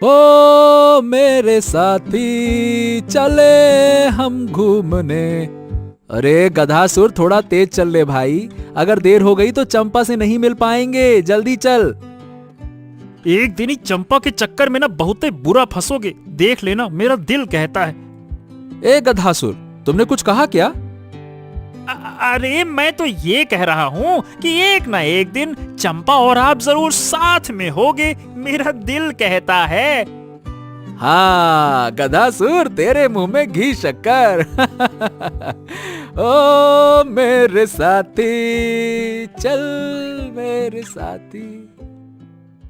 ओ मेरे साथी चले हम घूमने। अरे गधासुर, थोड़ा तेज चल ले भाई, अगर देर हो गई तो चंपा से नहीं मिल पाएंगे, जल्दी चल। एक दिन ही चंपा के चक्कर में ना बहुत ही बुरा फंसोगे, देख लेना, मेरा दिल कहता है। ए गधासुर, तुमने कुछ कहा क्या? अरे मैं तो ये कह रहा हूँ कि एक ना एक दिन चंपा और आप जरूर साथ में होगे, मेरा दिल कहता है। हाँ गधासुर, तेरे मुंह में घी शक्कर। ओ मेरे साथी चल मेरे साथी।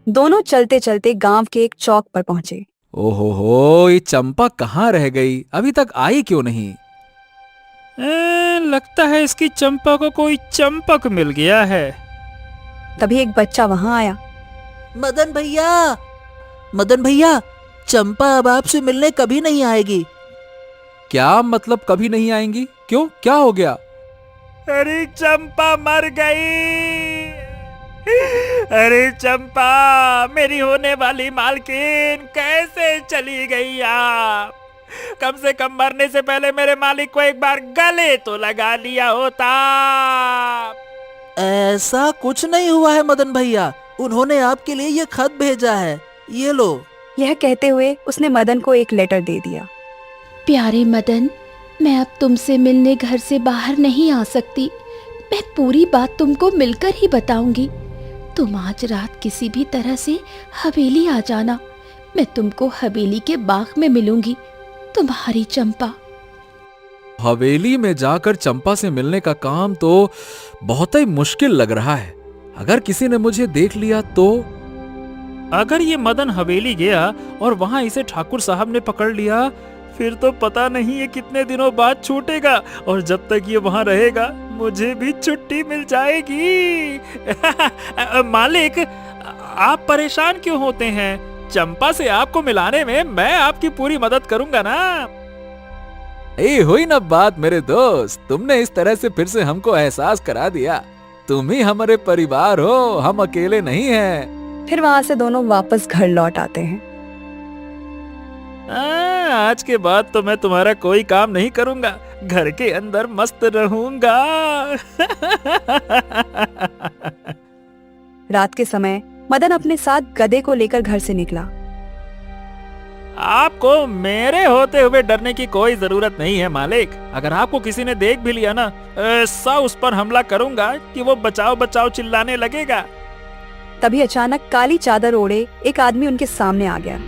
दोनों चलते चलते गांव के एक चौक पर पहुंचे। ओहो, ये चंपा कहाँ रह गई, अभी तक आई क्यों नहीं? लगता है इसकी चंपा को कोई चंपक मिल गया है। तभी एक बच्चा वहां आया। मदन भैया, मदन भैया, चंपा अब आपसे मिलने कभी नहीं आएगी। क्या मतलब कभी नहीं आएंगी? क्यों, क्या हो गया? अरे चंपा मर गई। अरे चंपा, मेरी होने वाली मालकिन कैसे चली गई आप? कम से कम मरने से पहले मेरे मालिक को एक बार गले तो लगा लिया होता। ऐसा कुछ नहीं हुआ है मदन भैया, उन्होंने आपके लिए ये खत भेजा है, ये लो। यह कहते हुए उसने मदन को एक लेटर दे दिया। प्यारे मदन, मैं अब तुमसे मिलने घर से बाहर नहीं आ सकती। मैं पूरी बात तुमको मिलकर ही बताऊंगी। तुम आज रात किसी भी तरह से हवेली आ जाना। मैं तुमको हवेली के बाग में मिलूंगी। तुम्हारी चंपा। हवेली में जाकर चंपा से मिलने का काम तो बहुत ही मुश्किल लग रहा है। अगर किसी ने मुझे देख लिया तो? अगर ये मदन हवेली गया और वहां इसे ठाकुर साहब ने पकड़ लिया, फिर तो पता नहीं ये कितने दिनों बाद छूटेगा, और जब तक ये वहां रहेगा मुझे भी छुट्टी मिल जाएगी। मालिक, आप परेशान क्यों होते हैं? चंपा से आपको मिलाने में मैं आपकी पूरी मदद करूंगा ना। ये हुई ना बात मेरे दोस्त, तुमने इस तरह से फिर से हमको एहसास करा दिया, तुम ही हमारे परिवार हो, हम अकेले नहीं हैं। फिर वहां से दोनों वापस घर लौट आते हैं। आज के बाद तो मैं तुम्हारा कोई काम नहीं करूंगा, घर के अंदर मस्त रहूंगा। रात के समय मदन अपने साथ गधे को लेकर घर से निकला। आपको मेरे होते हुए डरने की कोई जरूरत नहीं है मालिक। अगर आपको किसी ने देख भी लिया ना, ऐसा उस पर हमला करूंगा कि वो बचाओ बचाओ चिल्लाने लगेगा। तभी अचानक काली चादर ओढ़े एक आदमी उनके सामने आ गया।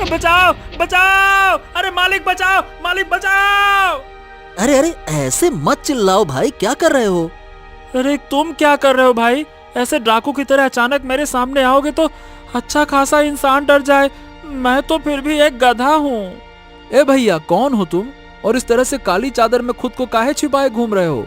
बचाओ बचाओ, अरे मालिक बचाओ, मालिक बचाओ। अरे अरे, ऐसे मत चिल्लाओ भाई, क्या कर रहे हो? अरे तुम क्या कर रहे हो भाई? ऐसे डाकू की तरह अचानक मेरे सामने आओगे तो अच्छा खासा इंसान डर जाए। मैं तो फिर भी एक गधा हूँ। ए भैया, कौन हो तुम, और इस तरह से काली चादर में खुद को काहे छिपाए घूम रहे हो?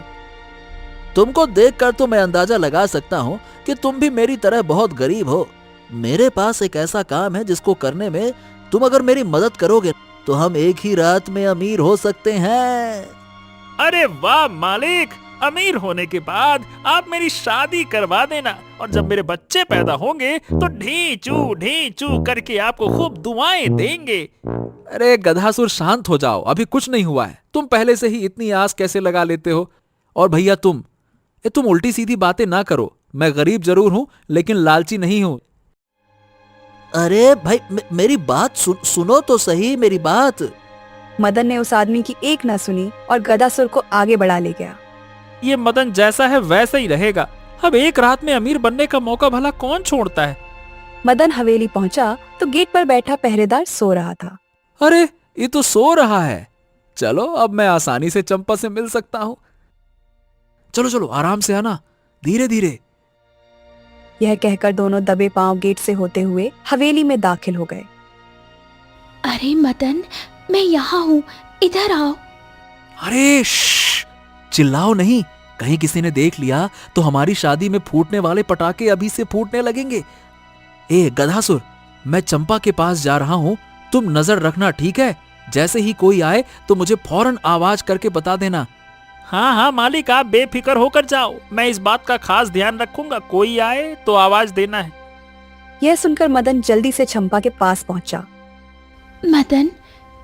तुमको देखकर तो मैं अंदाजा लगा सकता हूँ कि तुम भी मेरी तरह बहुत गरीब हो। मेरे पास एक ऐसा काम है जिसको करने में तुम अगर मेरी मदद करोगे तो हम एक ही रात में अमीर हो सकते हैं। अरे वाह मालिक, अमीर होने के बाद आप मेरी शादी करवा देना, और जब मेरे बच्चे पैदा होंगे तो ढी चू करके आपको खूब दुआएं देंगे। अरे गधासुर, शांत हो जाओ, अभी कुछ नहीं हुआ है। तुम पहले से ही इतनी आस कैसे लगा लेते हो? और भैया तुम उल्टी सीधी बातें ना करो। मैं गरीब जरूर हूं लेकिन लालची नहीं हूं। अरे भाई, मेरी बात सुनो तो सही, मेरी बात। मदन ने उस आदमी की एक न सुनी और गधासुर को आगे बढ़ा ले गया। ये मदन जैसा है वैसा ही रहेगा। अब एक रात में अमीर बनने का मौका भला कौन छोड़ता है? मदन हवेली पहुंचा तो गेट पर बैठा पहरेदार सो रहा था। अरे ये तो सो रहा है। चलो, अब मैं आसानी से चंपा से मिल सकता हूं। चलो चलो, आराम से आना, धीरे धीरे। यह कहकर दोनों दबे पांव गेट से होते हुए हवेली में दाखिल हो गए। अरे मदन, मैं यहाँ हूँ, इधर आओ। अरे श्श, चिल्लाओ नहीं, कहीं किसी ने देख लिया तो हमारी शादी में फूटने वाले पटाखे अभी से फूटने लगेंगे। ए गधासुर, मैं चंपा के पास जा रहा हूं, तुम नजर रखना, ठीक है? जैसे ही कोई आए तो मुझे फौरन आवाज करके बता देना। हाँ हाँ मालिक, आप बेफिक्र होकर जाओ, मैं इस बात का खास ध्यान रखूंगा। कोई आए तो आवाज देना है। यह सुनकर मदन जल्दी से चंपा के पास पहुंचा। मदन,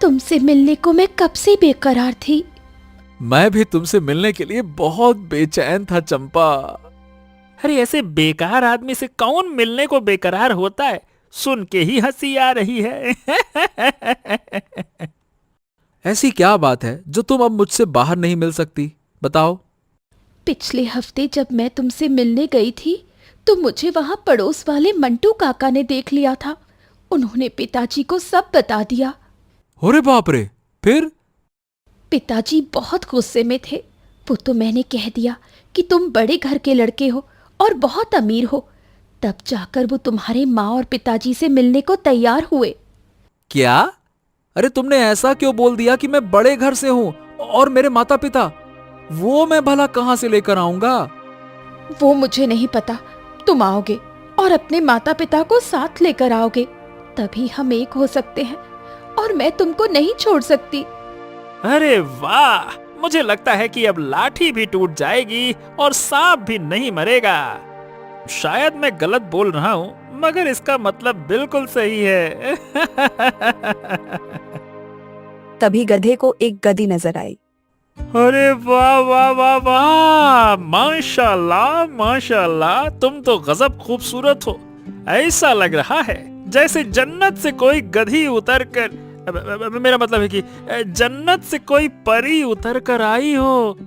तुमसे मिलने को मैं कब से बेकरार थी। मैं भी तुमसे मिलने के लिए बहुत बेचैन था चंपा। अरे ऐसे बेकार आदमी से कौन मिलने को बेकरार होता है, सुन के ही हंसी आ रही है। ऐसी क्या बात है जो तुम अब मुझसे बाहर नहीं मिल सकती, बताओ। पिछले हफ्ते जब मैं तुमसे मिलने गई थी तो मुझे वहां पड़ोस वाले मंटू काका ने देख लिया था। उन्होंने पिताजी को सब बता दिया। अरे बाप रे, फिर? पिताजी बहुत गुस्से में थे। वो तो मैंने कह दिया कि तुम बड़े घर के लड़के हो और बहुत अमीर हो। तब जाकर वो तुम्हारे माँ और पिताजी से मिलने को तैयार हुए। क्या? अरे तुमने ऐसा क्यों बोल दिया कि मैं बड़े घर से हूं और मेरे माता पिता, वो मैं भला कहां से लेकर आऊंगा? वो मुझे नहीं पता। तुम आओगे और अपने माता पिता को साथ लेकर आओगे, तभी हम एक हो सकते हैं और मैं तुमको नहीं छोड़ सकती। अरे वाह, मुझे लगता है कि अब लाठी भी टूट जाएगी और सांप भी नहीं मरेगा। शायद मैं गलत बोल रहा हूँ, मगर इसका मतलब बिल्कुल सही है। तभी गधे को एक गधी नजर आई। अरे वाह वाह वाह वाह, माशाल्लाह माशाल्लाह, तुम तो गजब खूबसूरत हो। ऐसा लग रहा है जैसे जन्नत से कोई गधी उतर कर, मेरा मतलब है कि जन्नत से कोई परी उतर कर आई हो।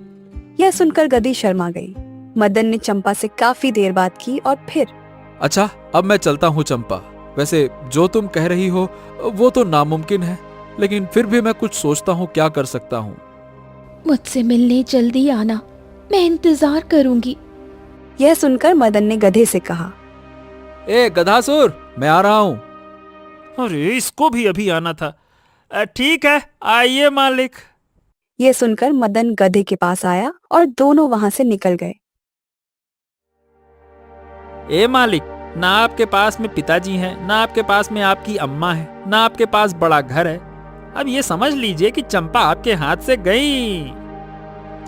यह सुनकर गधी शर्मा गई। मदन ने चंपा से काफी देर बात की और फिर, अच्छा, अब मैं चलता हूं चंपा। वैसे जो तुम कह रही हो वो तो नामुमकिन है, लेकिन फिर भी मैं कुछ सोचता हूँ क्या कर सकता हूँ। मुझसे मिलने जल्दी आना, मैं इंतजार करूंगी। यह सुनकर मदन ने गधे से कहा। ए गधासुर, मैं आ रहा हूँ। अरे इसको भी अभी आना था। ठीक है, आइए मालिक। यह सुनकर मदन गधे के पास आया और दोनों वहां से निकल गए। ए मालिक, ना आपके पास में पिताजी हैं, ना आपके पास में आपकी अम्मा है, ना आपके पास बड़ा घर है। अब ये समझ लीजिए कि चंपा आपके हाथ से गई।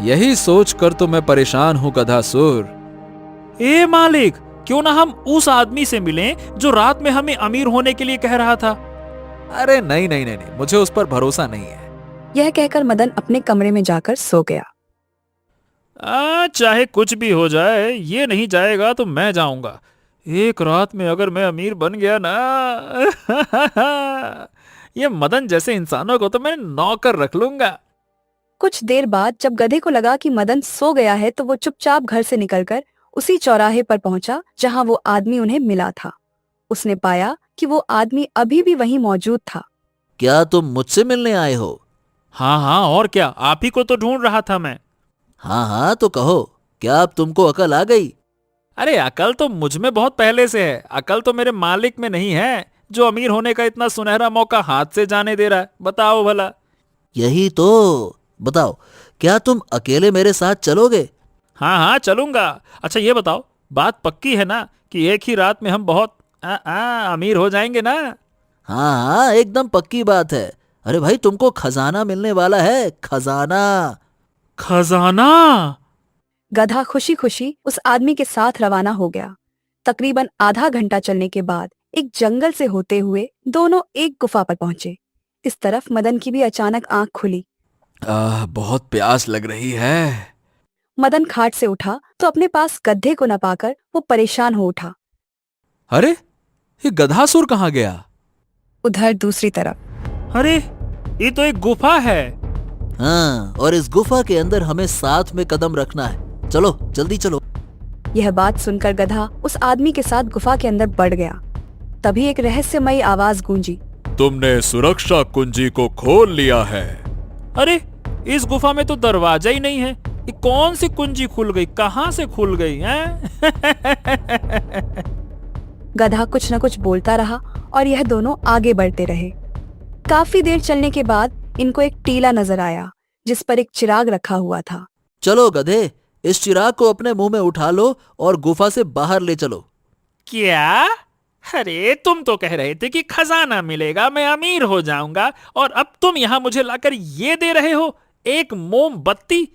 यही सोच कर तो मैं परेशान हूँ गधासुर। ए मालिक, क्यों ना हम उस आदमी से मिलें जो रात में हमें अमीर होने के लिए कह रहा था। अरे नहीं नहीं नहीं नहीं, मुझे उस पर भरोसा नहीं है। यह कहकर मदन अपने कमरे में जाकर सो गया। चाहे कुछ भी हो जाए, ये नहीं जाएगा तो मैं जाऊंगा। एक रात में अगर मैं अमीर बन गया ना, ये मदन जैसे इंसानों को तो मैं नौकर रख लूंगा। कुछ देर बाद जब गधे को लगा कि मदन सो गया है तो वो चुपचाप घर से निकलकर उसी चौराहे पर पहुंचा जहां वो आदमी उन्हें मिला था। उसने पाया कि वो आदमी अभी भी वहीं मौजूद था। क्या तुम मुझसे मिलने आए हो? हाँ हाँ, और क्या, आप ही को तो ढूंढ रहा था मैं। हाँ हाँ, तो कहो, क्या अब तुमको अकल आ गई? अरे अकल तो मुझ में बहुत पहले से है, अकल तो मेरे मालिक में नहीं है, जो अमीर होने का इतना सुनहरा मौका हाथ से जाने दे रहा है। बताओ भला। यही तो, बताओ, क्या तुम अकेले मेरे साथ चलोगे? हाँ हाँ, चलूंगा। अच्छा ये बताओ, बात पक्की है ना कि एक ही रात में हम बहुत अमीर हो जाएंगे ना? हाँ हाँ, एकदम पक्की बात है। अरे भाई, तुमको खजाना मिलने वाला है, खजाना। खजाना? गधा खुशी खुशी उस आदमी के साथ रवाना हो गया। तकरीबन आधा घंटा चलने के बाद एक जंगल से होते हुए दोनों एक गुफा पर पहुंचे। इस तरफ मदन की भी अचानक आंख खुली। बहुत प्यास लग रही है। मदन खाट से उठा तो अपने पास गधे को न पाकर वो परेशान हो उठा। अरे ये गधासुर कहाँ गया? उधर दूसरी तरफ, अरे ये तो एक गुफा है। हाँ, और इस गुफा के अंदर हमें साथ में कदम रखना है। चलो जल्दी चलो। यह बात सुनकर गधा उस आदमी के साथ गुफा के अंदर बढ़ गया। तभी एक रहस्यमयी आवाज गूंजी। तुमने सुरक्षा कुंजी को खोल लिया है। अरे इस गुफा में तो दरवाजा ही नहीं है, ये कौन सी कुंजी खुल गई, कहां से खुल गई हैं? गधा कुछ न कुछ बोलता रहा और यह दोनों आगे बढ़ते रहे। काफी देर चलने के बाद इनको एक टीला नजर आया जिस पर एक चिराग रखा हुआ था। चलो गधे, इस चिराग को अपने मुंह में उठा लो और गुफा से बाहर ले चलो। क्या? अरे तुम तो कह रहे थे कि खजाना मिलेगा, मैं अमीर हो जाऊंगा, और अब तुम यहाँ मुझे लाकर ये दे रहे हो, एक मोमबत्ती।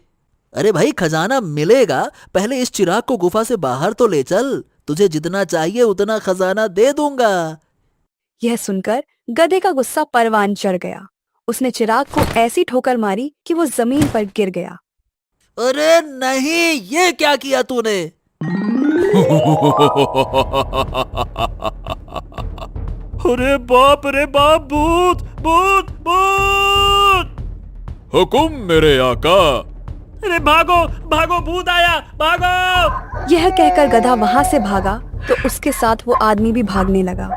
अरे भाई, खजाना मिलेगा, पहले इस चिराग को गुफा से बाहर तो ले चल, तुझे जितना चाहिए उतना खजाना दे दूंगा। यह सुनकर गधे का गुस्सा परवान चढ़ गया। उसने चिराग को ऐसी ठोकर मारी कि वो जमीन पर गिर गया। अरे नहीं, ये क्या किया तूने? अरे बाप रे बाप, भूत भूत भूत! हुकुम मेरे आका। अरे भागो भागो, भूत आया, भागो! यह कहकर गधा वहां से भागा तो उसके साथ वो आदमी भी भागने लगा।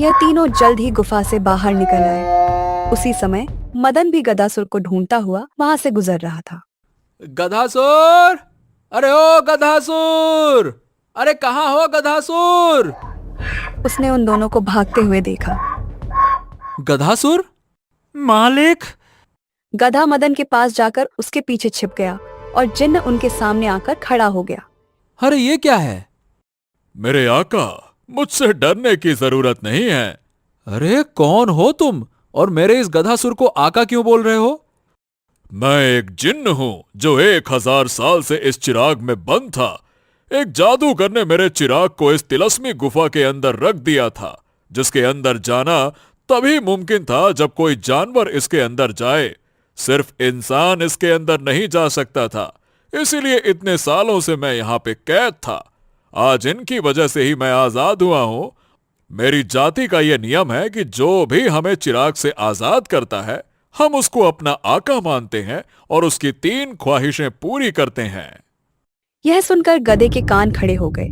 यह तीनों जल्द ही गुफा से बाहर निकल आए। उसी समय मदन भी गधासुर को ढूंढता हुआ वहां से गुजर रहा था। गधासुर, अरे ओ गधासुर, अरे कहाँ हो गधासुर? उसने उन दोनों को भागते हुए देखा। गधासुर? मालिक! गधा मदन के पास जाकर उसके पीछे छिप गया और जिन्न उनके सामने आकर खड़ा हो गया। अरे ये क्या है? मेरे आका, मुझसे डरने की जरूरत नहीं है। अरे कौन हो तुम और मेरे इस गधासुर को आका क्यों बोल रहे हो? मैं एक जिन्न हूं जो 1000 साल से इस चिराग में बंद था। एक जादूगर ने मेरे चिराग को इस तिलस्मी गुफा के अंदर रख दिया था, जिसके अंदर जाना तभी मुमकिन था जब कोई जानवर इसके अंदर जाए। सिर्फ इंसान इसके अंदर नहीं जा सकता था, इसीलिए इतने सालों से मैं यहां पे कैद था। आज इनकी वजह से ही मैं आजाद हुआ हूं। मेरी जाति का यह नियम है कि जो भी हमें चिराग से आजाद करता है, हम उसको अपना आका मानते हैं और उसकी 3 ख्वाहिशें पूरी करते हैं। यह सुनकर गधे के कान खड़े हो गए।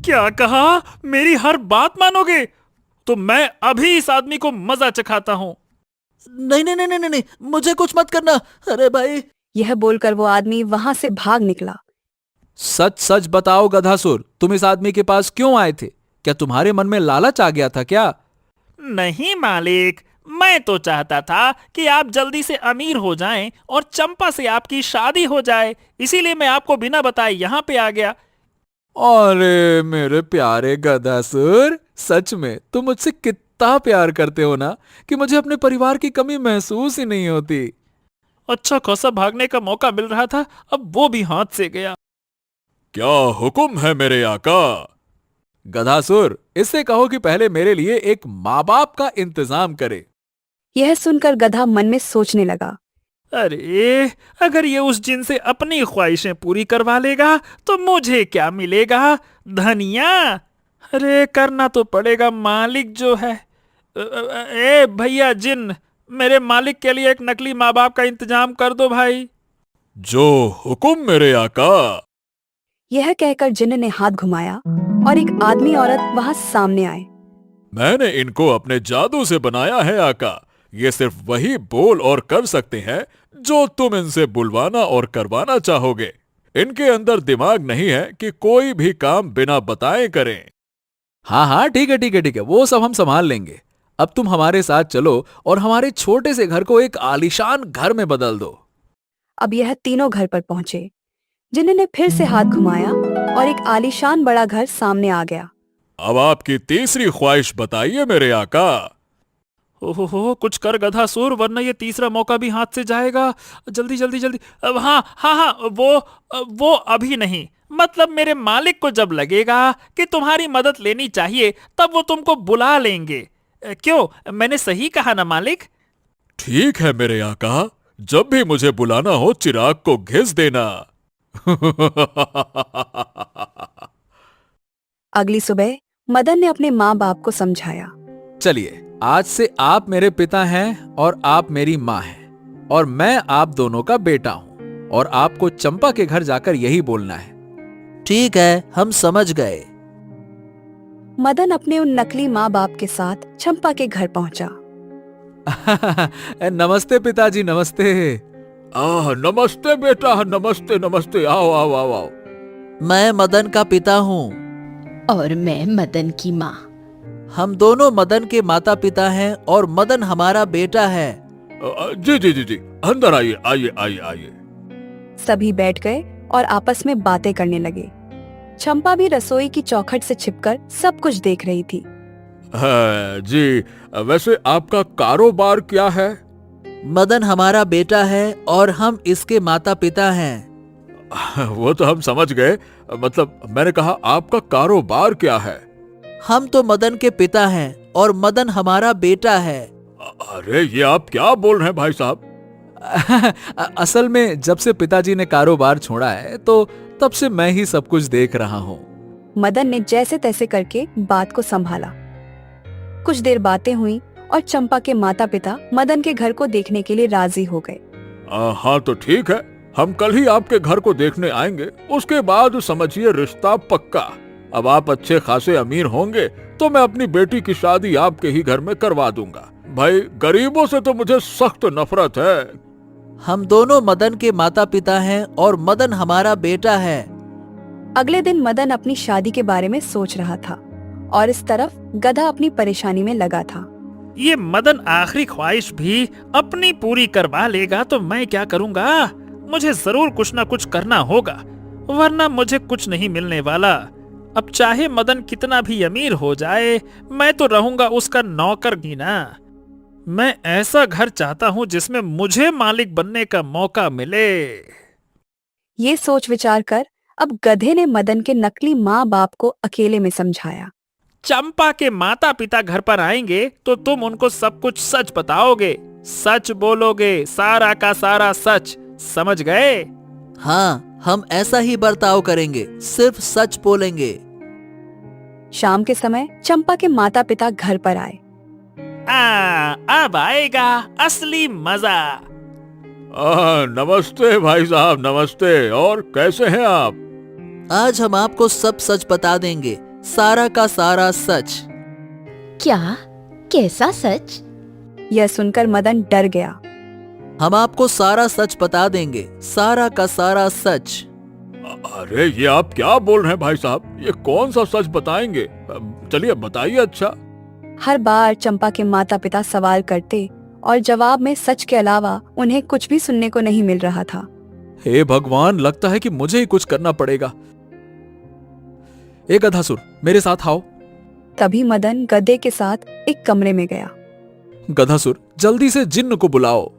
क्या कहा? मेरी हर बात मानोगे? तो मैं अभी इस आदमी को मजा चखाता हूँ। नहीं नहीं नहीं नहीं नहीं, मुझे कुछ मत करना। अरे भाई! यह बोलकर वो आदमी वहां से भाग निकला। सच सच बताओ गधासुर, तुम इस आदमी के पास क्यों आए थे? क्या तुम्हारे मन में लालच आ गया था क्या? नहीं मालिक, मैं तो चाहता था कि आप जल्दी से अमीर हो जाएं और चंपा से आपकी शादी हो जाए, इसीलिए मैं आपको बिना बताए यहाँ पे आ गया। अरे मेरे प्यारे गधासुर, सच में तुम मुझसे कितना प्यार करते हो ना कि मुझे अपने परिवार की कमी महसूस ही नहीं होती। अच्छा खासा भागने का मौका मिल रहा था, अब वो भी हाथ से गया। क्या हुक्म है मेरे आका? गधासुर, इससे कहो कि पहले मेरे लिए एक माँ बाप का इंतजाम करे। यह सुनकर गधा मन में सोचने लगा। अरे अगर ये उस जिन से अपनी ख्वाहिशें पूरी करवा लेगा तो मुझे क्या मिलेगा? धनिया? अरे करना तो पड़ेगा, मालिक जो है। ए भैया जिन, मेरे मालिक के लिए एक नकली माँ बाप का इंतजाम कर दो भाई। जो हुक्म मेरे आका। यह कहकर जिन्न ने हाथ घुमाया और एक आदमी औरत वहां सामने आए। मैंने इनको अपने जादू से बनाया है आका। ये सिर्फ वही बोल और कर सकते हैं जो तुम इनसे बुलवाना और करवाना चाहोगे। इनके अंदर दिमाग नहीं है कि कोई भी काम बिना बताए करें। हाँ हाँ, ठीक है ठीक है ठीक है, वो सब हम संभाल लेंगे। अब तुम हमारे साथ चलो और हमारे छोटे से घर को एक आलीशान घर में बदल दो। अब यह तीनों घर पर पहुंचे। जिन्न ने फिर से हाथ घुमाया और एक आलीशान बड़ा घर सामने आ गया। अब आपकी तीसरी ख्वाहिश बताइए मेरे आका। ओहो, कुछ कर गधासुर, वरना ये तीसरा मौका भी हाथ से जाएगा। जल्दी जल्दी जल्दी। अब हाँ हाँ हाँ, वो अभी नहीं। मतलब मेरे मालिक को जब लगेगा कि तुम्हारी मदद लेनी चाहिए तब वो तुमको बुला लेंगे। क्यों, मैंने सही कहा ना मालिक? ठीक है मेरे आका, जब भी मुझे बुलाना हो चिराग को घिस देना। अगली सुबह मदन ने अपने माँ बाप को समझाया। चलिए, आज से आप मेरे पिता हैं और आप मेरी माँ हैं और मैं आप दोनों का बेटा हूं और आपको चंपा के घर जाकर यही बोलना है। ठीक है, हम समझ गए। मदन अपने उन नकली माँ बाप के साथ चंपा के घर पहुंचा। नमस्ते पिताजी, नमस्ते। नमस्ते बेटा, नमस्ते नमस्ते। आओ आओ आओ आओ। मैं मदन का पिता हूँ। और मैं मदन की माँ। हम दोनों मदन के माता पिता हैं और मदन हमारा बेटा है। जी जी जी जी, अंदर आइए आइए आइए आइए। सभी बैठ गए और आपस में बातें करने लगे। चंपा भी रसोई की चौखट से छिपकर सब कुछ देख रही थी। जी, वैसे आपका कारोबार क्या है? मदन हमारा बेटा है और हम इसके माता पिता हैं। वो तो हम समझ गए। मतलब मैंने कहा आपका कारोबार क्या है? हम तो मदन के पिता हैं और मदन हमारा बेटा है। अरे ये आप क्या बोल रहे हैं भाई साहब? असल में जब से पिताजी ने कारोबार छोड़ा है तो तब से मैं ही सब कुछ देख रहा हूँ। मदन ने जैसे तैसे करके बात को संभाला। कुछ देर बातें हुई और चंपा के माता पिता मदन के घर को देखने के लिए राजी हो गए। हाँ तो ठीक है, हम कल ही आपके घर को देखने आएंगे। उसके बाद समझिए रिश्ता पक्का। अब आप अच्छे खासे अमीर होंगे तो मैं अपनी बेटी की शादी आपके ही घर में करवा दूंगा। भाई गरीबों से तो मुझे सख्त नफरत है। हम दोनों मदन के माता पिता हैं और मदन हमारा बेटा है। अगले दिन मदन अपनी शादी के बारे में सोच रहा था और इस तरफ गधा अपनी परेशानी में लगा था। ये मदन आखिरी ख्वाहिश भी अपनी पूरी करवा लेगा तो मैं क्या करूंगा? मुझे जरूर कुछ ना कुछ करना होगा, वरना मुझे कुछ नहीं मिलने वाला। अब चाहे मदन कितना भी अमीर हो जाए, मैं तो रहूंगा उसका नौकर ही ना। मैं ऐसा घर चाहता हूँ जिसमें मुझे मालिक बनने का मौका मिले। ये सोच विचार कर अब गधे ने मदन के नकली माँ बाप को अकेले में समझाया। चंपा के माता पिता घर पर आएंगे तो तुम उनको सब कुछ सच बताओगे, सच बोलोगे, सारा का सारा सच, समझ गए? हाँ, हम ऐसा ही बर्ताव करेंगे, सिर्फ सच बोलेंगे। शाम के समय चंपा के माता पिता घर पर आए। अब आएगा असली मजा। नमस्ते भाई साहब, नमस्ते। और कैसे हैं आप? आज हम आपको सब सच बता देंगे, सारा का सारा सच। क्या? कैसा सच? यह सुनकर मदन डर गया। हम आपको सारा सच बता देंगे, सारा का सारा सच। अरे ये आप क्या बोल रहे हैं भाई साहब? ये कौन सा सच बताएंगे? चलिए बताइए। अच्छा, हर बार चंपा के माता पिता सवाल करते और जवाब में सच के अलावा उन्हें कुछ भी सुनने को नहीं मिल रहा था। हे भगवान, लगता है कि मुझे ही कुछ करना पड़ेगा। ए गधासुर, मेरे साथ आओ। तभी मदन गधे के साथ एक कमरे में गया। गधासुर, जल्दी से जिन्न को बुलाओ।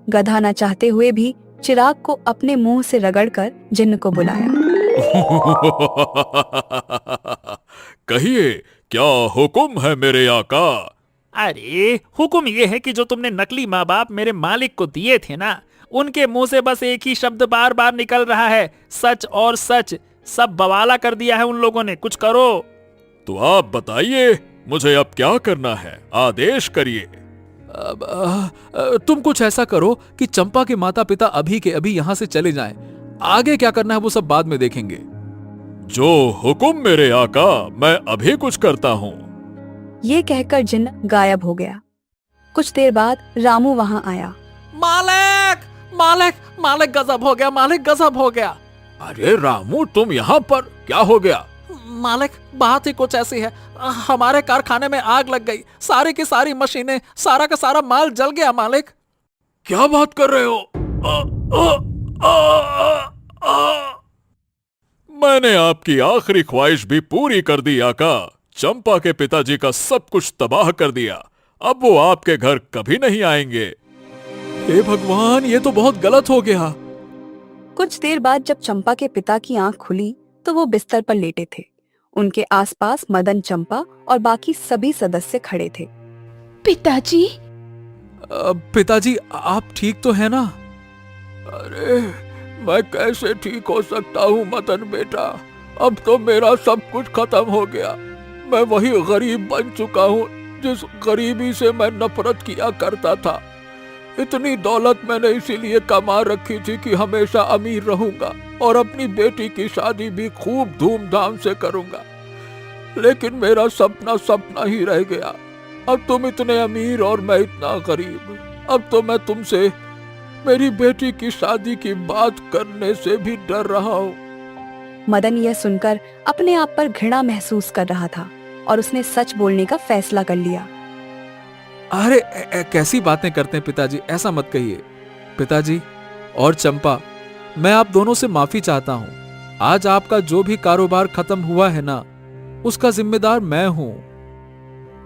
गधा न चाहते हुए भी चिराग को अपने मुंह से रगड़कर जिन्न को बुलाया। कहिए, क्या हुक्म है मेरे आका? अरे हुक्म ये है कि जो तुमने नकली माँ बाप मेरे मालिक को दिए थे ना, उनके मुंह से बस एक ही शब्द बार बार निकल रहा है, सच और सच। सब बवाला कर दिया है उन लोगों ने, कुछ करो। तो आप बताइए, मुझे अब क्या करना है? आदेश करिए। तुम कुछ ऐसा करो कि चंपा के माता पिता अभी के अभी यहाँ से चले जाएं। आगे क्या करना है वो सब बाद में देखेंगे। जो हुक्म मेरे आका, मैं अभी कुछ करता हूँ। ये कहकर जिन्न गायब हो गया। कुछ देर बाद रामू वहाँ आया। मालिक, मालिक, मालिक गजब हो गया, मालिक गजब हो गया। अरे रामू, तुम यहाँ पर? क्या हो गया? मालिक, बात ही कुछ ऐसी है, हमारे कारखाने में आग लग गई, सारी की सारी मशीनें, सारा का सारा माल जल गया मालिक। क्या बात कर रहे हो? मैंने आपकी आखिरी ख्वाहिश भी पूरी कर दी आका। चंपा के पिताजी का सब कुछ तबाह कर दिया। अब वो आपके घर कभी नहीं आएंगे। हे भगवान, ये तो बहुत गलत हो गया। कुछ देर बाद जब चंपा के पिता की आंख खुली तो वो बिस्तर पर लेटे थे। उनके आसपास मदन, चंपा और बाकी सभी सदस्य खड़े थे। पिताजी? पिताजी, आप ठीक तो है ना? अरे मैं कैसे ठीक हो सकता हूँ मदन बेटा? अब तो मेरा सब कुछ खत्म हो गया। मैं वही गरीब बन चुका हूँ जिस गरीबी से मैं नफरत किया करता था। इतनी दौलत मैंने इसीलिए कमा रखी थी कि हमेशा अमीर रहूंगा और अपनी बेटी की शादी भी खूब धूमधाम से करूंगा। लेकिन मेरा सपना सपना ही रह गया। अब तुम इतने अमीर और मैं इतना गरीब। अब तो मैं तुमसे मेरी बेटी की शादी की बात करने से भी डर रहा हूँ। मदन यह सुनकर अपने आप पर घृणा महसूस कर रहा था और उसने सच बोलने का फैसला कर लिया। अरे कैसी बातें करते हैं पिताजी, ऐसा मत कहिए। पिताजी और चंपा, मैं आप दोनों से माफी चाहता हूँ। आज आपका जो भी कारोबार खत्म हुआ है ना, उसका जिम्मेदार मैं हूँ।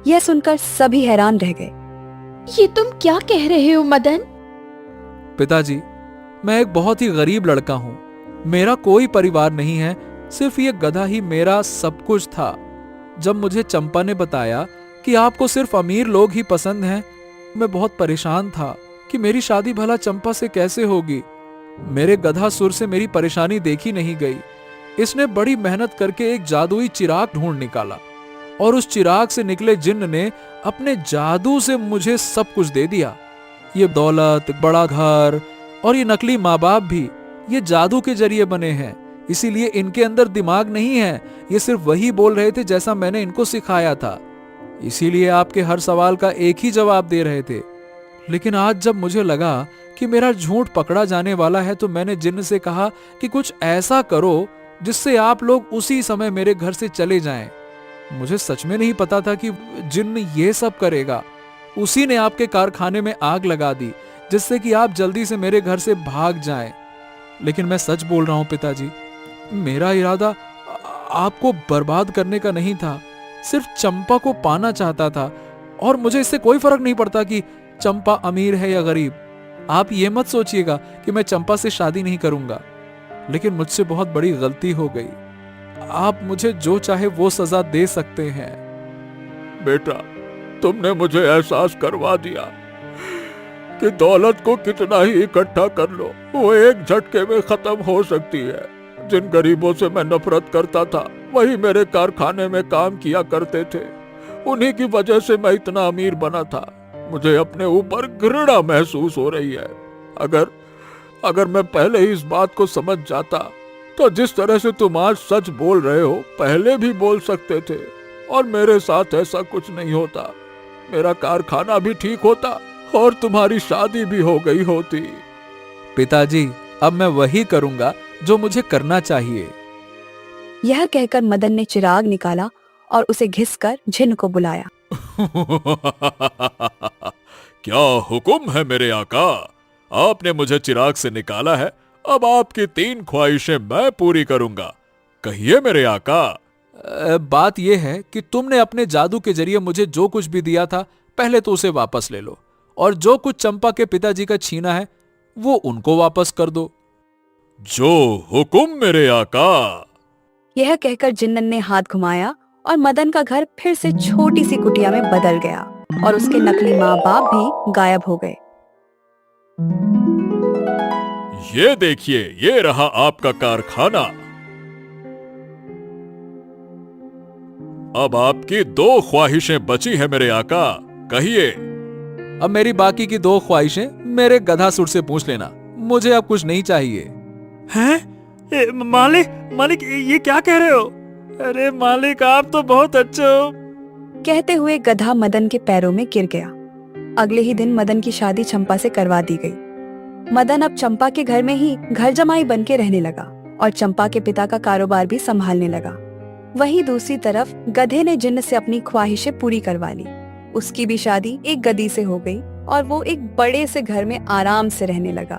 यह सुनकर सभी हैरान रह गए। ये तुम क्या कह रहे हो मदन? पिताजी, मैं एक बहुत ही गरीब लड़का हूँ। मेरा कोई परिवार नहीं है सिर्फ ये गधा ही मेरा सब कुछ था। जब मुझे चंपा ने बताया कि आपको सिर्फ अमीर लोग ही पसंद हैं, मैं बहुत परेशान था कि मेरी शादी भला चंपा से कैसे होगी। मेरे गधा सुर से मेरी परेशानी देखी नहीं गई। इसने बड़ी मेहनत करके एक जादुई चिराग ढूंढ निकाला और उस चिराग से निकले जिन्न ने अपने जादू से मुझे सब कुछ दे दिया। ये दौलत, बड़ा घर और ये नकली माँ बाप भी ये जादू के जरिए बने हैं। इसीलिए इनके अंदर दिमाग नहीं है, ये सिर्फ वही बोल रहे थे जैसा मैंने इनको सिखाया था। इसीलिए आपके हर सवाल का एक ही जवाब दे रहे थे। लेकिन आज जब मुझे लगा कि मेरा झूठ पकड़ा जाने वाला है, तो मैंने जिन्न से कहा कि कुछ ऐसा करो जिससे आप लोग उसी समय मेरे घर से चले जाएं। मुझे सच में नहीं पता था कि जिन्न ये सब करेगा। उसी ने आपके कारखाने में आग लगा दी जिससे कि आप जल्दी से मेरे घर से भाग जाएं। लेकिन मैं सच बोल रहा हूं पिताजी, मेरा इरादा आपको बर्बाद करने का नहीं था, सिर्फ चंपा को पाना चाहता था। और मुझे इससे कोई फर्क नहीं पड़ता कि चंपा अमीर है या गरीब। आप ये मत सोचिएगा कि मैं चंपा से शादी नहीं करूंगा, लेकिन मुझसे बहुत बड़ी गलती हो गई। आप मुझे जो चाहे वो सजा दे सकते हैं। बेटा, तुमने मुझे एहसास करवा दिया कि दौलत को कितना ही इकट्ठा कर लो, वो एक झटके में खत्म हो सकती है। जिन गरीबों से मैं नफरत करता था वही मेरे कारखाने में काम किया करते थे। उन्हीं की वजह से मैं इतना अमीर बना था। मुझे अपने ऊपर घृणा महसूस हो रही है। अगर मैं पहले ही इस बात को समझ जाता तो जिस तरह से तुम आज सच बोल रहे हो पहले भी बोल सकते थे और मेरे साथ ऐसा कुछ नहीं होता। मेरा कारखाना भी ठीक होता और तुम्हारी शादी भी हो गई होती। पिताजी, अब मैं वही करूंगा जो मुझे करना चाहिए। यह कहकर मदन ने चिराग निकाला और उसे घिसकर जिन्न को बुलाया। क्या हुक्म है मेरे आका? आपने मुझे चिराग से निकाला है, अब आपकी 3 ख्वाहिशें मैं पूरी करूंगा। कहिए मेरे आका। बात यह है कि तुमने अपने जादू के जरिए मुझे जो कुछ भी दिया था पहले तो उसे वापस ले लो, और जो कुछ चंपा के पिताजी का छीना है वो उनको वापस कर दो। जो हुक्म मेरे आका। यह कहकर जिन्न ने हाथ घुमाया और मदन का घर फिर से छोटी सी कुटिया में बदल गया और उसके नकली माँ बाप भी गायब हो गए। ये देखिए, ये रहा आपका कारखाना। अब आपकी 2 ख्वाहिशें बची है मेरे आका, कहिए। अब मेरी बाकी की 2 ख्वाहिशें मेरे गधा सुर से पूछ लेना, मुझे अब कुछ नहीं चाहिए। हैं? मालिक ये क्या कह रहे हो? अरे मालिक, आप तो बहुत अच्छे हो। कहते हुए गधा मदन के पैरों में गिर गया। अगले ही दिन मदन की शादी चंपा से करवा दी गई। मदन अब चंपा के घर में ही घर जमाई बन के रहने लगा और चंपा के पिता का कारोबार भी संभालने लगा। वहीं दूसरी तरफ गधे ने जिन्न से अपनी ख्वाहिशें पूरी करवा ली। उसकी भी शादी एक गधी से हो गई और वो एक बड़े से घर में आराम से रहने लगा।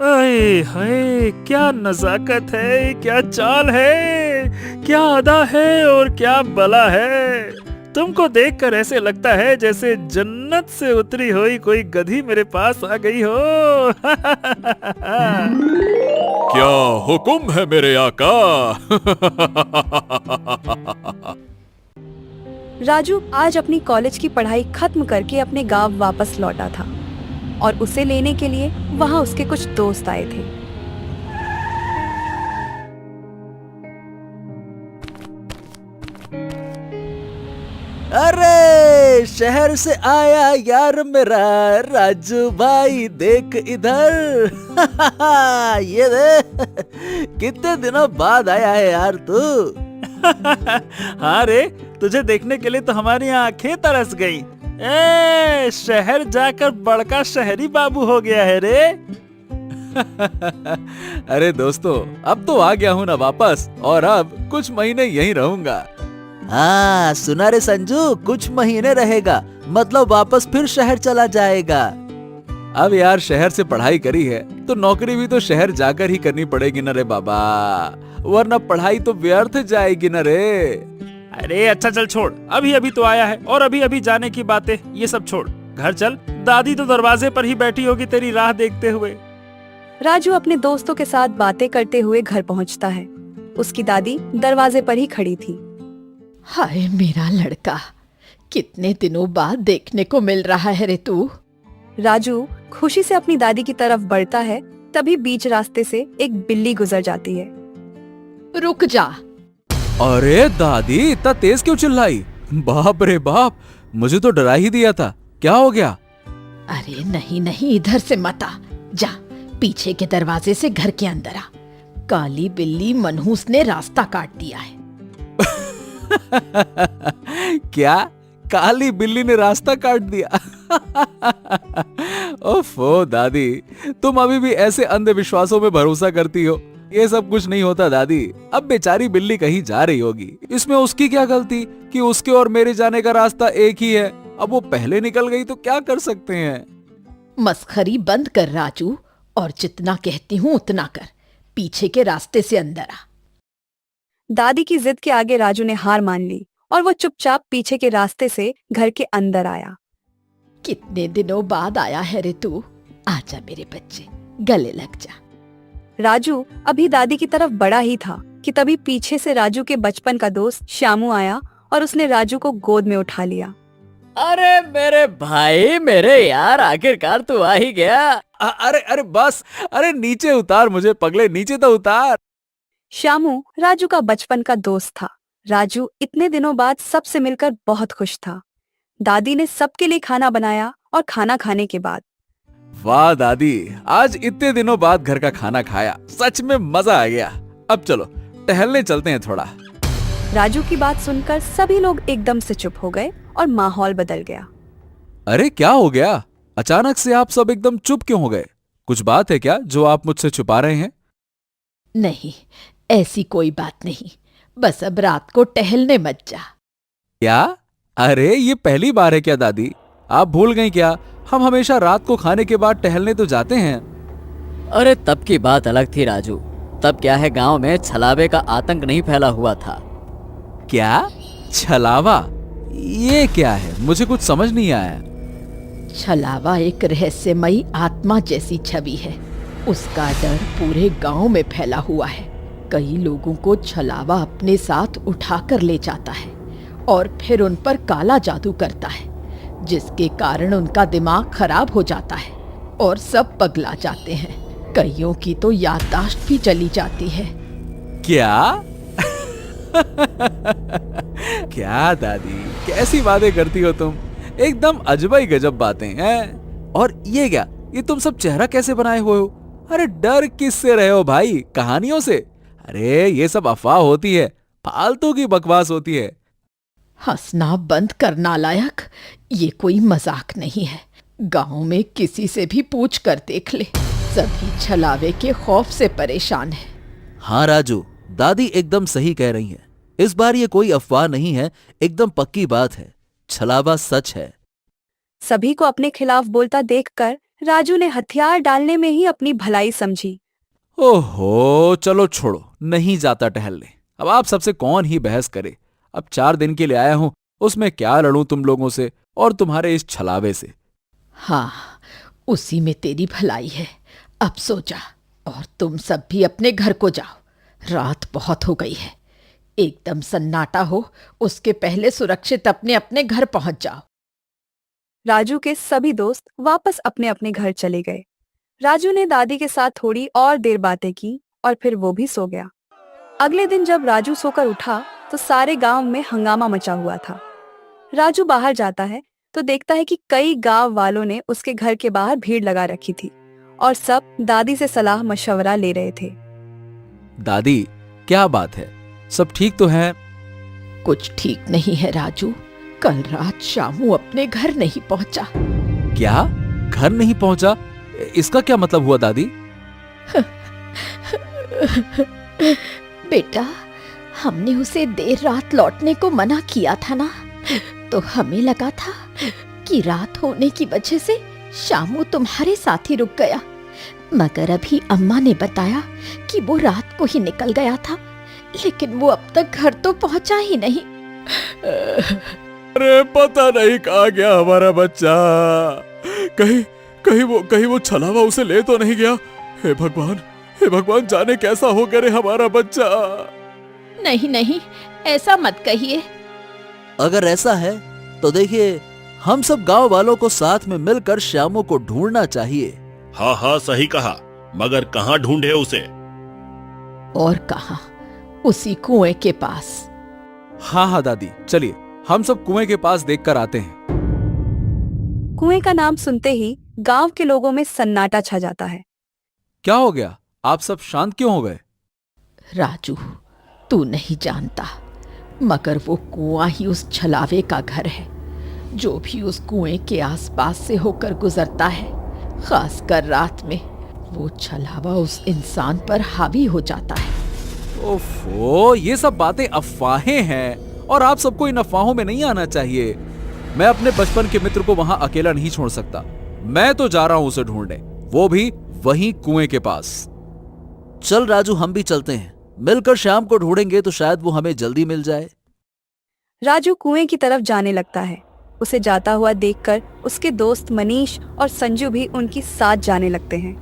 अरे हाय, क्या नजाकत है, क्या चाल है, क्या अदा है और क्या बला है। तुमको देखकर ऐसे लगता है जैसे जन्नत से उतरी हुई कोई गधी मेरे पास आ गई हो। क्या हुक्म है मेरे आका? राजू आज अपनी कॉलेज की पढ़ाई खत्म करके अपने गांव वापस लौटा था और उसे लेने के लिए वहां उसके कुछ दोस्त आए थे। अरे शहर से आया यार मेरा राजू भाई, देख इधर। ये दे, कितने दिनों बाद आया है यार तू। हाँ रे, तुझे देखने के लिए तो हमारी आंखें तरस गई। ए, शहर जाकर बड़का शहरी बाबू हो गया है रे। अरे दोस्तों, अब तो आ गया हूं ना वापस, और अब कुछ महीने यहीं रहूंगा। हाँ सुना रे संजू, कुछ महीने रहेगा, मतलब वापस फिर शहर चला जाएगा। अब यार शहर से पढ़ाई करी है तो नौकरी भी तो शहर जाकर ही करनी पड़ेगी ना रे बाबा, वरना पढ़ाई तो व्यर्थ जाएगी ना रे। अरे अच्छा चल छोड़, अभी अभी तो आया है और अभी अभी जाने की बातें, ये सब छोड़, घर चल। दादी तो दरवाजे पर ही बैठी होगी तेरी राह देखते हुए। राजू अपने दोस्तों के साथ बातें करते हुए घर पहुंचता है उसकी दादी दरवाजे पर ही खड़ी थी। हाय मेरा लड़का, कितने दिनों बाद देखने को मिल रहा है रे तू। राजू खुशी से अपनी दादी की तरफ बढ़ता है, तभी बीच रास्ते से एक बिल्ली गुजर जाती है। रुक जा। अरे दादी, इतना तेज क्यों चिल्लाई? बाप रे बाप, मुझे तो डरा ही दिया था। क्या हो गया? अरे नहीं नहीं, इधर से मत आ, जा पीछे के दरवाजे से घर के अंदर आ। काली बिल्ली मनहूस ने रास्ता काट दिया है। क्या? काली बिल्ली ने रास्ता काट दिया? ओफो दादी, तुम अभी भी ऐसे अंधविश्वासों में भरोसा करती हो। ये सब कुछ नहीं होता दादी। अब बेचारी बिल्ली कहीं जा रही होगी, इसमें उसकी क्या गलती कि उसके और मेरे जाने का रास्ता एक ही है। अब वो पहले निकल गई तो क्या कर सकते हैं। मस्खरी बंद कर राजू, और जितना कहती हूँ उतना कर। पीछे के रास्ते से अंदर आ। दादी की जिद के आगे राजू ने हार मान ली और वो चुपचाप पीछे के रास्ते से घर के अंदर आया। कितने दिनों बाद आया है रे तू। आजा मेरे बच्चे, गले लग जा। राजू अभी दादी की तरफ बढ़ा ही था कि तभी पीछे से राजू के बचपन का दोस्त श्यामू आया और उसने राजू को गोद में उठा लिया। अरे मेरे भाई, मेरे यार, आखिरकार तू आ ही गया। अरे अरे बस, अरे नीचे उतार मुझे पगले, नीचे तो उतार। श्यामू राजू का बचपन का दोस्त था। राजू इतने दिनों बाद सबसे मिलकर बहुत खुश था। दादी ने सबके लिए खाना बनाया और खाना खाने के बाद, वाह दादी, आज इतने दिनों बाद घर का खाना खाया, सच में मजा आ गया। अब चलो टहलने चलते हैं थोड़ा। राजू की बात सुनकर सभी लोग एकदम से चुप हो गए और माहौल बदल गया। अरे क्या हो गया? अचानक से आप सब एकदम चुप क्यों हो गए? कुछ बात है क्या जो आप मुझसे छुपा रहे हैं? नहीं, ऐसी कोई बात नहीं, बस अब रात को टहलने मत जा। क्या? अरे ये पहली बार है क्या दादी? आप भूल गई क्या? हम हमेशा रात को खाने के बाद टहलने तो जाते हैं। अरे तब की बात अलग थी राजू। तब क्या है, गांव में छलावे का आतंक नहीं फैला हुआ था। क्या? छलावा? ये क्या है? मुझे कुछ समझ नहीं आया। छलावा एक रहस्यमयी आत्मा जैसी छवि है। उसका डर पूरे गांव में फैला हुआ है। कई लोगों को छलावा अपने साथ उठाकर ले जाता है और फिर उन पर काला जादू करता है, जिसके कारण उनका दिमाग खराब हो जाता है और सब पगला जाते हैं। कईयों की तो याददाश्त भी चली जाती है। क्या? क्या दादी, कैसी बातें करती हो तुम? एकदम अजब ही गजब बातें हैं। और ये क्या, ये तुम सब चेहरा कैसे बनाए हुए हो? अरे डर किससे रहे हो भाई? कहानियों से? अरे ये सब अफवाह होती है, फालतू की बकवास होती है। हंसना बंद कर नालायक, ये कोई मजाक नहीं है। गांव में किसी से भी पूछ कर देख ले, सभी छलावे के खौफ से परेशान हैं। हाँ राजू, दादी एकदम सही कह रही हैं। इस बार ये कोई अफवाह नहीं है, एकदम पक्की बात है। छलावा सच है। सभी को अपने खिलाफ बोलता देखकर राजू ने हथियार डालने में ही अपनी भलाई समझी। ओहो, चलो छोड़ो, नहीं जाता टहलने। अब आप सबसे कौन ही बहस करे। अब 4 दिन के लिए आया हूं, उसमें क्या लड़ूं तुम लोगों से और तुम्हारे इस छलावे से। हाँ, उसी में तेरी भलाई है। अब सो जा और तुम सब भी अपने घर को जाओ। रात बहुत हो गई है। एकदम सन्नाटा हो उसके पहले सुरक्षित अपने अपने घर पहुंच जाओ। राजू के सभी दोस्त वापस अपने अपने घर चले गए। राजू ने दादी के साथ थोड़ी और देर बातें की और फिर वो भी सो गया। अगले दिन जब राजू सोकर उठा तो सारे गांव में हंगामा मचा हुआ था। राजू बाहर जाता है तो देखता है कि कई गांव वालों ने उसके घर के बाहर भीड़ लगा रखी थी और सब दादी से सलाह मशवरा ले रहे थे। दादी, क्या बात है? सब ठीक तो है? कुछ ठीक नहीं है राजू। कल रात शामू अपने घर नहीं पहुंचा। क्या? घर नहीं पहुंचा? इसका क्या मतलब हुआ दादी? बेटा, हमने उसे देर रात लौटने को मना किया था ना, तो हमें लगा था कि रात होने की वजह से शामू तुम्हारे साथ ही रुक गया। मगर अभी अम्मा ने बताया कि वो रात को ही निकल गया था, लेकिन वो अब तक घर तो पहुंचा ही नहीं। अरे पता नहीं कहाँ गया हमारा बच्चा। कहीं वो छलावा उसे ले तो नहीं गया? हे भगवान, जाने कैसा हो गया रे हमारा बच्चा। नहीं नहीं, ऐसा मत कहिए। अगर ऐसा है तो देखिए, हम सब गांव वालों को साथ में मिलकर श्यामू को ढूंढना चाहिए। हाँ हाँ सही कहा, मगर कहाँ ढूंढे उसे? और कहाँ, उसी कुएं के पास। हाँ हाँ दादी, चलिए हम सब कुएं के पास देखकर आते हैं। कुएं का नाम सुनते ही गांव के लोगों में सन्नाटा छा जाता है। क्या हो गया, आप सब शांत क्यों हो गए? राजू, तू नहीं जानता, मगर वो कुआं ही उस छलावे का घर है। जो भी उस कुएं के आसपास से होकर गुजरता है, खासकर रात में, वो छलावा उस इंसान पर हावी हो जाता है। ओफो, ये सब बातें अफवाहें हैं और आप सबको इन अफवाहों में नहीं आना चाहिए। मैं अपने बचपन के मित्र को वहां अकेला नहीं छोड़ सकता। मैं तो जा रहा हूं उसे ढूंढने, वो भी वहीं कुएं के पास। चल राजू, हम भी चलते हैं। मिलकर शाम को ढूंढेंगे तो शायद वो हमें जल्दी मिल जाए। राजू कुएं की तरफ जाने लगता है। उसे जाता हुआ देखकर उसके दोस्त मनीष और संजू भी उनकी साथ जाने लगते हैं।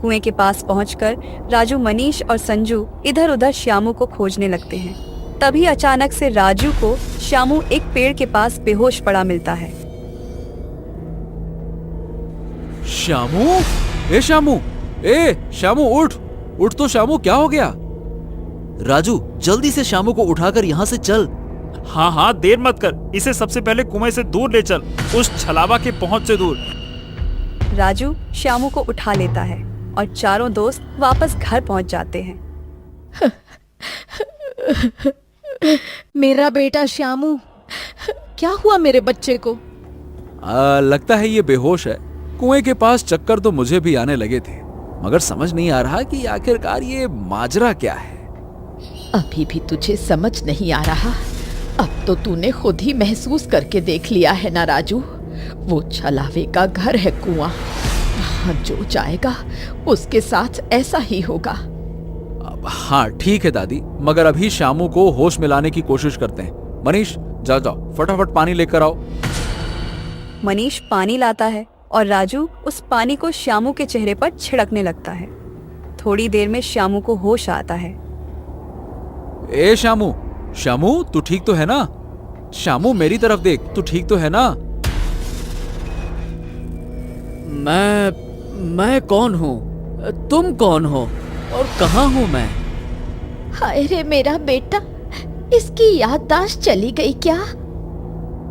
कुएं के पास पहुंचकर राजू, मनीष और संजू इधर उधर श्यामू को खोजने लगते हैं। तभी अचानक से राजू को श्यामू एक पेड़ के पास बेहोश पड़ा मिलता है। श्यामू, ए श्यामू, ए श्यामू, उठ उठ तो श्यामू, क्या हो गया? राजू, जल्दी से श्यामू को उठाकर यहाँ से चल। हाँ हाँ, देर मत कर, इसे सबसे पहले कुएं से दूर ले चल, उस छलावा के पहुंच से दूर। राजू श्यामू को उठा लेता है और चारों दोस्त वापस घर पहुंच जाते हैं। मेरा बेटा श्यामू, क्या हुआ मेरे बच्चे को? लगता है ये बेहोश है। कुएं के पास चक्कर तो मुझे भी आने लगे थे, मगर समझ नहीं आ रहा कि आखिरकार ये माजरा क्या है। अभी भी तुझे समझ नहीं आ रहा? अब तो तूने खुद ही महसूस करके देख लिया है ना राजू। वो छलावे का घर है कुआं, वहां जो जाएगा उसके साथ ऐसा ही होगा। हाँ ठीक है दादी, मगर अभी श्यामू को होश में लाने की कोशिश करते हैं। मनीष, जाओ जाओ, फटाफट पानी लेकर आओ। मनीष पानी लाता है और राजू उस पानी को श्यामू के चेहरे पर छिड़कने लगता है। थोड़ी देर में श्यामू को होश आता है। ए श्यामू, श्यामू तू ठीक तो है ना? श्यामू मेरी तरफ देख, तू ठीक तो है ना? मैं कौन हूँ? तुम कौन हो और कहाँ हूँ मैं? हाय रे मेरा बेटा, इसकी याददाश्त चली गई क्या?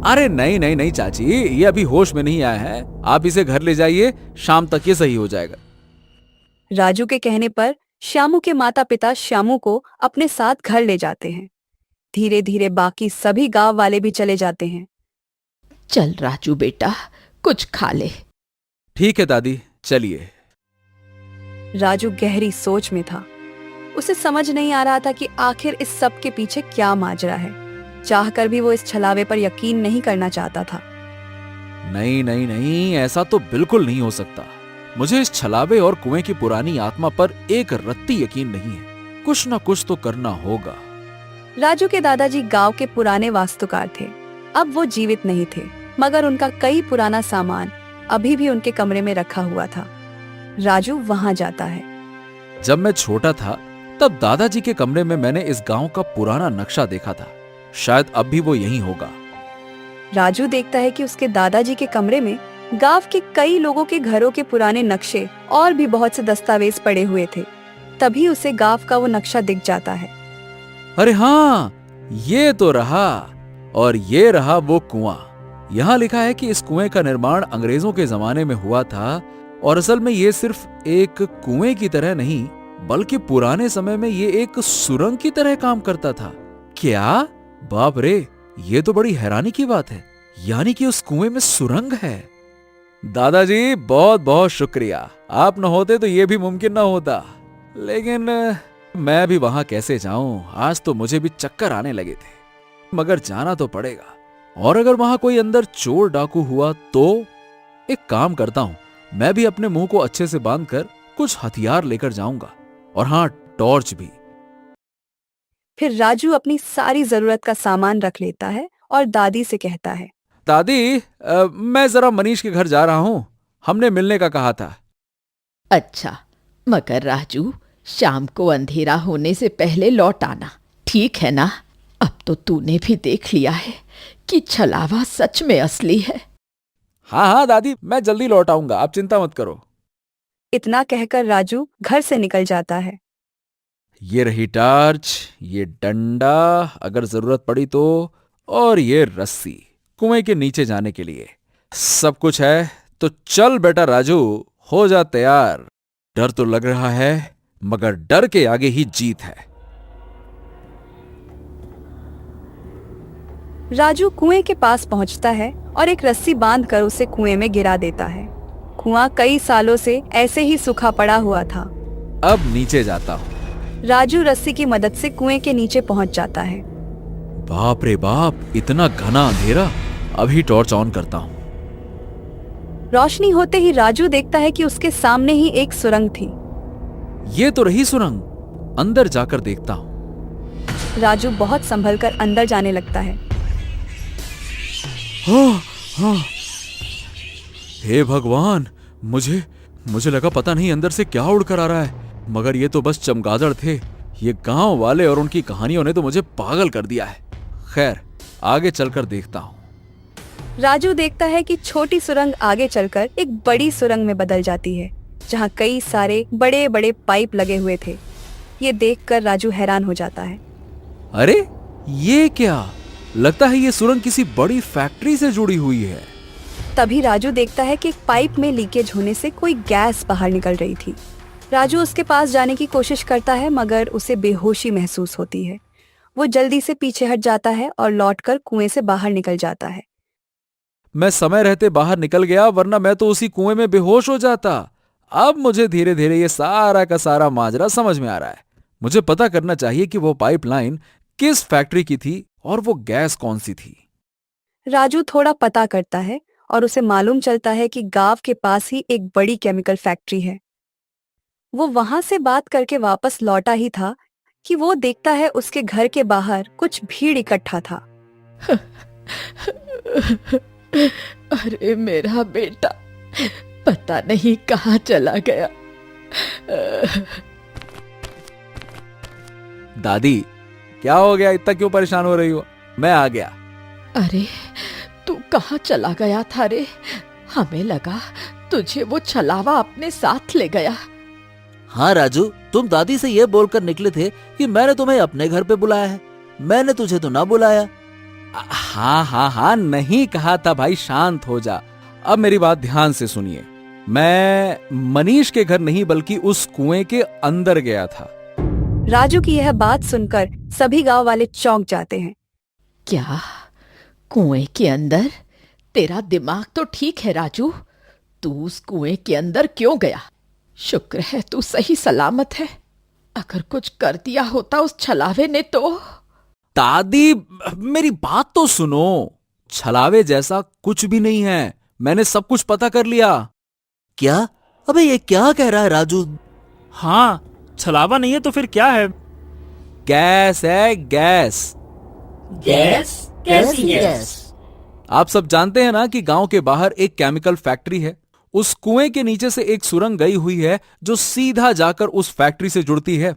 अरे नहीं नहीं नहीं चाची, ये अभी होश में नहीं आया है। आप इसे घर ले जाइए, शाम तक ये सही हो जाएगा। राजू के कहने पर श्यामू के माता पिता श्यामू को अपने साथ घर ले जाते हैं। धीरे धीरे बाकी सभी गांव वाले भी चले जाते हैं। चल राजू बेटा, कुछ खा ले। ठीक है दादी, चलिए। राजू गहरी सोच में था। उसे समझ नहीं आ रहा था कि आखिर इस सब के पीछे क्या माजरा है। चाहकर भी वो इस छलावे पर यकीन नहीं करना चाहता था। नहीं नहीं नहीं, ऐसा तो बिल्कुल नहीं हो सकता। मुझे इस छलावे और कुएं की पुरानी आत्मा पर एक रत्ती यकीन नहीं है। कुछ ना कुछ तो करना होगा। राजू के दादाजी गांव के पुराने वास्तुकार थे। अब वो जीवित नहीं थे, मगर उनका कई पुराना सामान अभी भी उनके कमरे में रखा हुआ था। राजू वहां जाता है। जब मैं छोटा था तब दादाजी के कमरे में मैंने इस गांव का पुराना नक्शा देखा था। शायद अब भी वो यहीं होगा। राजू देखता है कि उसके दादाजी के कमरे में गांव के कई लोगों के घरों के पुराने नक्शे और भी बहुत से दस्तावेज पड़े हुए थे। तभी उसे गांव का वो नक्शा दिख जाता है। अरे हाँ, ये तो रहा, और ये रहा वो कुआं। यहाँ लिखा है कि इस कुएं का निर्माण अंग्रेजों के जमाने में हुआ था, और असल में ये सिर्फ एक कुएं की तरह नहीं, बल्कि पुराने समय में ये एक सुरंग की तरह काम करता था। क्या बाप रे, ये तो बड़ी हैरानी की बात है। यानी कि उस कुएं में सुरंग है। दादाजी बहुत बहुत शुक्रिया, आप न होते तो ये भी मुमकिन ना होता। लेकिन मैं भी वहां कैसे जाऊं? आज तो मुझे भी चक्कर आने लगे थे, मगर जाना तो पड़ेगा। और अगर वहां कोई अंदर चोर डाकू हुआ तो एक काम करता हूं, मैं भी अपने मुंह को अच्छे से बांधकर कुछ हथियार लेकर जाऊंगा, और हाँ, टॉर्च भी। फिर राजू अपनी सारी जरूरत का सामान रख लेता है और दादी से कहता है, दादी, मैं जरा मनीष के घर जा रहा हूं, हमने मिलने का कहा था। अच्छा, मगर राजू, शाम को अंधेरा होने से पहले लौट आना, ठीक है ना? अब तो तूने भी देख लिया है कि छलावा सच में असली है। हाँ हाँ दादी, मैं जल्दी लौट आऊंगा, आप चिंता मत करो। इतना कहकर राजू घर से निकल जाता है। ये रही टार्च, ये डंडा अगर जरूरत पड़ी तो, और ये रस्सी कुएं के नीचे जाने के लिए। सब कुछ है, तो चल बेटा राजू, हो जा तैयार। डर तो लग रहा है, मगर डर के आगे ही जीत है। राजू कुएं के पास पहुंचता है और एक रस्सी बांधकर उसे कुएं में गिरा देता है। कुआं कई सालों से ऐसे ही सूखा पड़ा हुआ था। अब नीचे जाता हूं। राजू रस्सी की मदद से कुएं के नीचे पहुंच जाता है। बाप रे बाप, इतना घना अंधेरा। अभी टॉर्च ऑन करता हूं। रोशनी होते ही राजू देखता है कि उसके सामने ही एक सुरंग थी। ये तो रही सुरंग, अंदर जाकर देखता हूं। राजू बहुत संभलकर अंदर जाने लगता है। हे भगवान, मुझे लगा पता नहीं अंदर से क्या उड़कर आ रहा है, मगर ये तो बस चमगादड़ थे। ये गांव वाले और उनकी कहानियों ने तो मुझे पागल कर दिया है। खैर, आगे चलकर देखता हूं। राजू देखता है कि छोटी सुरंग आगे चलकर एक बड़ी सुरंग में बदल जाती है, जहां कई सारे बड़े बड़े पाइप लगे हुए थे। ये देखकर राजू हैरान हो जाता है। अरे ये क्या? लगता है ये सुरंग किसी बड़ी फैक्ट्री से जुड़ी हुई है। तभी राजू देखता है कि एक पाइप में लीकेज होने से कोई गैस बाहर निकल रही थी। राजू उसके पास जाने की कोशिश करता है, मगर उसे बेहोशी महसूस होती है। वो जल्दी से पीछे हट जाता है और लौटकर कुएं से बाहर निकल जाता है। मैं समय रहते बाहर निकल गया, वरना मैं तो उसी कुएं में बेहोश हो जाता। अब मुझे धीरे धीरे ये सारा का सारा माजरा समझ में आ रहा है। मुझे पता करना चाहिए कि वो पाइपलाइन किस फैक्ट्री की थी और वो गैस कौन सी थी। राजू थोड़ा पता करता है और उसे मालूम चलता है कि गांव के पास ही एक बड़ी केमिकल फैक्ट्री है। वो वहां से बात करके वापस लौटा ही था कि वो देखता है उसके घर के बाहर कुछ भीड़ इकट्ठा था। अरे मेरा बेटा, पता नहीं कहाँ चला गया। दादी, क्या हो गया? इतना क्यों परेशान हो रही हो? मैं आ गया। अरे तू कहाँ चला गया था रे? हमें लगा तुझे वो छलावा अपने साथ ले गया। हाँ राजू, तुम दादी से ये बोलकर निकले थे कि मैंने तुम्हें अपने घर पे बुलाया है, मैंने तुझे तो ना बुलाया। हाँ हाँ हाँ, नहीं कहा था भाई, शांत हो जा। अब मेरी बात ध्यान से सुनिए। मैं मनीष के घर नहीं बल्कि उस कुएं के अंदर गया था। राजू की यह बात सुनकर सभी गांव वाले चौंक जाते हैं। क्या? कुएं के अंदर? तेरा दिमाग तो ठीक है राजू, तू उस कुएं के अंदर क्यों गया? शुक्र है तू सही सलामत है, अगर कुछ कर दिया होता उस छलावे ने तो। दादी, मेरी बात तो सुनो। छलावे जैसा कुछ भी नहीं है, मैंने सब कुछ पता कर लिया। क्या? अबे ये क्या कह रहा है राजू? हाँ, छलावा नहीं है तो फिर क्या है? गैस है, गैस। गैस? कैसी गैस? आप सब जानते हैं ना कि गांव के बाहर एक केमिकल फैक्ट्री है। उस कुएं के नीचे से एक सुरंग गई हुई है जो सीधा जाकर उस फैक्ट्री से जुड़ती है।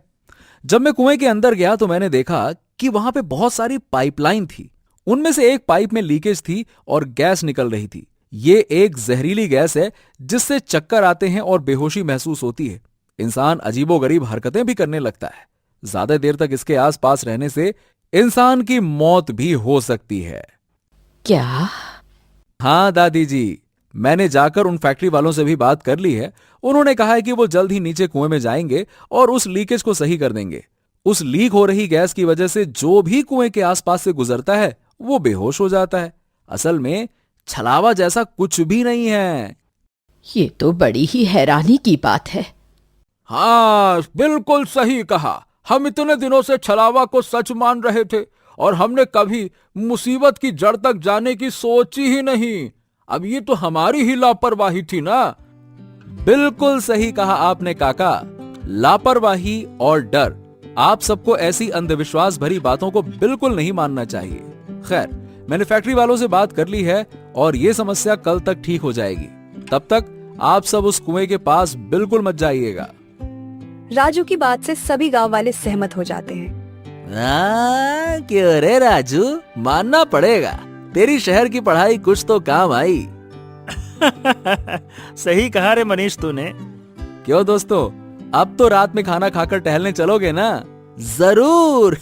जब मैं कुएं के अंदर गया तो मैंने देखा कि वहां पे बहुत सारी पाइपलाइन थी। उनमें से एक पाइप में लीकेज थी और गैस निकल रही थी। ये एक जहरीली गैस है जिससे चक्कर आते हैं और बेहोशी महसूस होती है। इंसान अजीबोगरीब हरकतें भी करने लगता है। ज्यादा देर तक इसके आसपास रहने से इंसान की मौत भी हो सकती है। क्या? हाँ दादी जी, मैंने जाकर उन फैक्ट्री वालों से भी बात कर ली है। उन्होंने कहा है कि वो जल्द ही नीचे कुएं में जाएंगे और उस लीकेज को सही कर देंगे। उस लीक हो रही गैस की वजह से जो भी कुएं के आसपास से गुजरता है वो बेहोश हो जाता है। असल में छलावा जैसा कुछ भी नहीं है। ये तो बड़ी ही हैरानी की बात है। हाँ, बिल्कुल सही कहा। हम इतने दिनों से छलावा को सच मान रहे थे और हमने कभी मुसीबत की जड़ तक जाने की सोची ही नहीं। अब ये तो हमारी ही लापरवाही थी ना। बिल्कुल सही कहा आपने काका। लापरवाही और डर। आप सबको ऐसी अंधविश्वास भरी बातों को बिल्कुल नहीं मानना चाहिए। खैर, मैंने फैक्ट्री वालों से बात कर ली है और ये समस्या कल तक ठीक हो जाएगी। तब तक आप सब उस कुएं के पास बिल्कुल मत जाइएगा। राजू की बात से सभी गांव वाले सहमत हो जाते हैं। क्यों रे राजू, मानना पड़ेगा, तेरी शहर की पढ़ाई कुछ तो काम आई। सही कहा रे मनीष तूने। क्यों दोस्तों, अब तो रात में खाना खाकर टहलने चलोगे ना? जरूर।